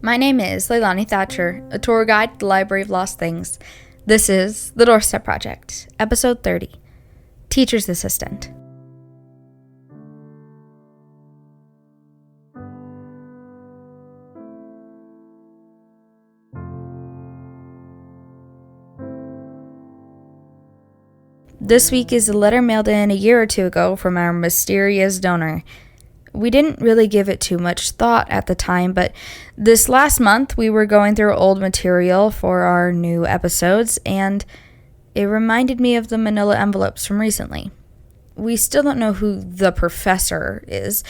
My name is Leilani Thatcher, a tour guide to the Library of Lost Things. This is The Doorstep Project, Episode 30, Teacher's Assistant. This week is a letter mailed in a year or two ago from our mysterious donor. We didn't really give it too much thought at the time, but this last month we were going through old material for our new episodes, and it reminded me of the manila envelopes from recently. We still don't know who the professor is,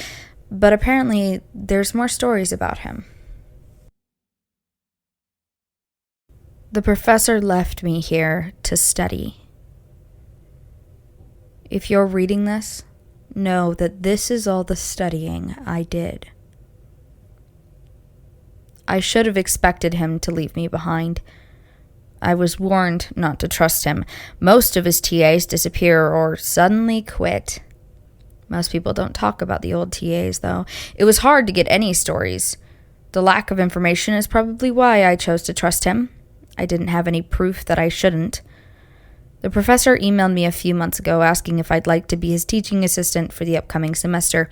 but apparently there's more stories about him. The professor left me here to study. If you're reading this, know that this is all the studying I did. I should have expected him to leave me behind. I was warned not to trust him. Most of his TAs disappear or suddenly quit. Most people don't talk about the old TAs, though. It was hard to get any stories. The lack of information is probably why I chose to trust him. I didn't have any proof that I shouldn't. The professor emailed me a few months ago asking if I'd like to be his teaching assistant for the upcoming semester.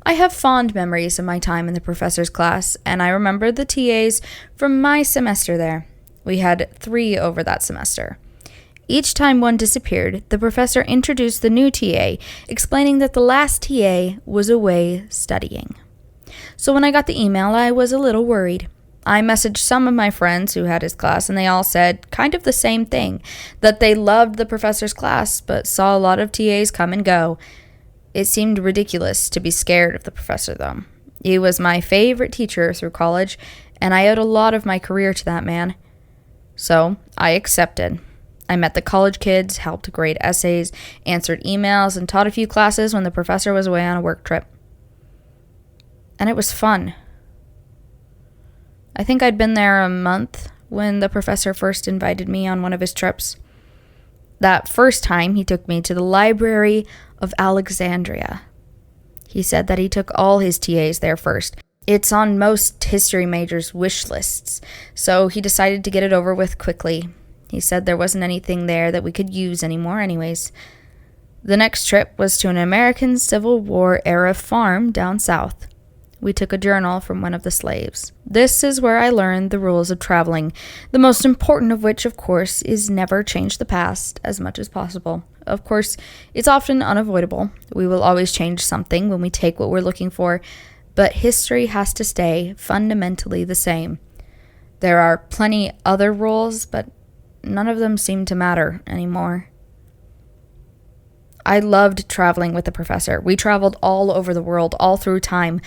I have fond memories of my time in the professor's class, and I remember the TAs from my semester there. We had 3 over that semester. Each time one disappeared, the professor introduced the new TA, explaining that the last TA was away studying. So when I got the email, I was a little worried. I messaged some of my friends who had his class, and they all said kind of the same thing, that they loved the professor's class, but saw a lot of TAs come and go. It seemed ridiculous to be scared of the professor, though. He was my favorite teacher through college, and I owed a lot of my career to that man. So I accepted. I met the college kids, helped grade essays, answered emails, and taught a few classes when the professor was away on a work trip. And it was fun. I think I'd been there a month when the professor first invited me on one of his trips. That first time, he took me to the Library of Alexandria. He said that he took all his TAs there first. It's on most history majors' wish lists, so he decided to get it over with quickly. He said there wasn't anything there that we could use anymore anyways. The next trip was to an American Civil War era farm down south. We took a journal from one of the slaves. This is where I learned the rules of traveling, the most important of which, of course, is never change the past as much as possible. Of course, it's often unavoidable. We will always change something when we take what we're looking for, but history has to stay fundamentally the same. There are plenty other rules, but none of them seem to matter anymore. I loved traveling with the professor. We traveled all over the world, all through time.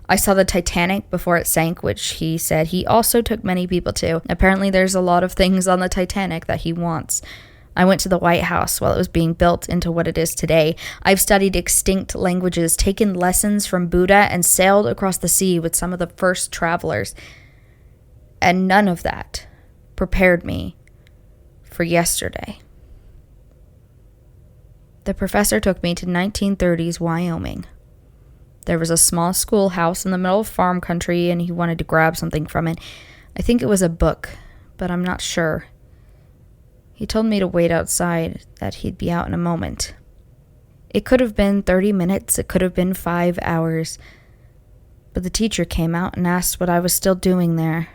I saw the Titanic before it sank, which he said he also took many people to. Apparently there's a lot of things on the Titanic that he wants. I went to the White House while it was being built into what it is today. I've studied extinct languages, taken lessons from Buddha, and sailed across the sea with some of the first travelers. And none of that prepared me for yesterday. The professor took me to 1930s Wyoming. There was a small schoolhouse in the middle of farm country, and he wanted to grab something from it. I think it was a book, but I'm not sure. He told me to wait outside, that he'd be out in a moment. It could have been 30 minutes, it could have been 5 hours. But the teacher came out and asked what I was still doing there.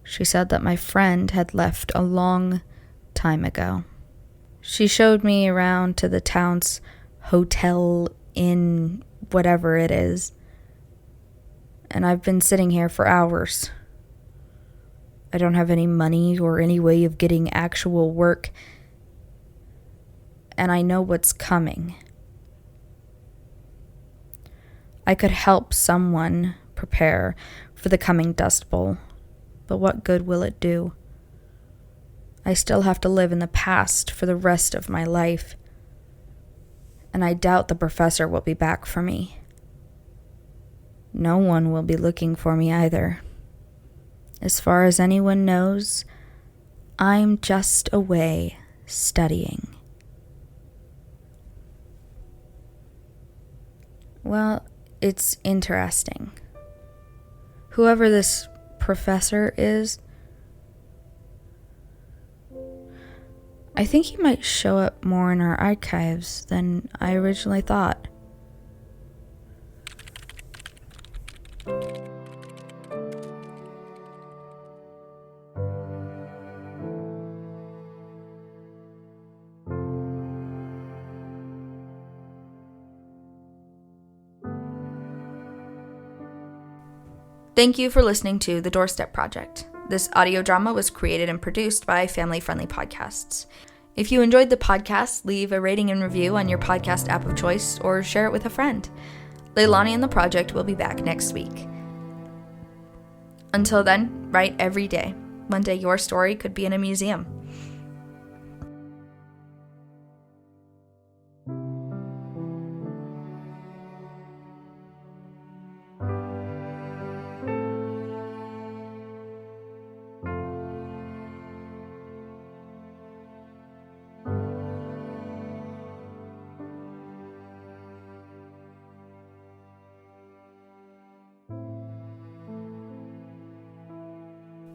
She said that my friend had left a long time ago. She showed me around to the town's hotel, inn, whatever it is. And I've been sitting here for hours. I don't have any money or any way of getting actual work. And I know what's coming. I could help someone prepare for the coming Dust Bowl, but what good will it do? I still have to live in the past for the rest of my life. And I doubt the professor will be back for me. No one will be looking for me either. As far as anyone knows, I'm just away studying. Well, it's interesting. Whoever this professor is. I think he might show up more in our archives than I originally thought. Thank you for listening to The Doorstep Project. This audio drama was created and produced by Family Friendly Podcasts. If you enjoyed the podcast, leave a rating and review on your podcast app of choice or share it with a friend. Leilani and the project will be back next week. Until then, write every day. One day your story could be in a museum.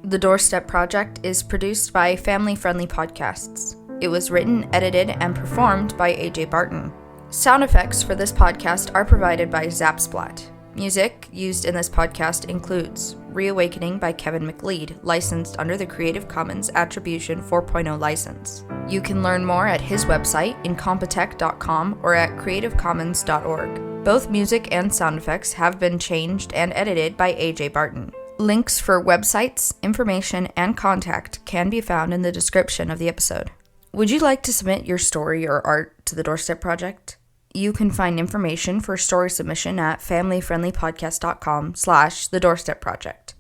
The Doorstep Project is produced by Family Friendly Podcasts. It was written, edited, and performed by AJ Barton. Sound effects for this podcast are provided by Zapsplat. Music used in this podcast includes Reawakening by Kevin McLeod, licensed under the Creative Commons Attribution 4.0 license. You can learn more at his website, incompetech.com, or at creativecommons.org. Both music and sound effects have been changed and edited by AJ Barton. Links for websites, information, and contact can be found in the description of the episode. Would you like to submit your story or art to the Doorstep Project? You can find information for story submission at familyfriendlypodcast.com/The Doorstep Project.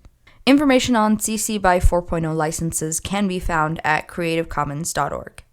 Information on CC by 4.0 licenses can be found at creativecommons.org.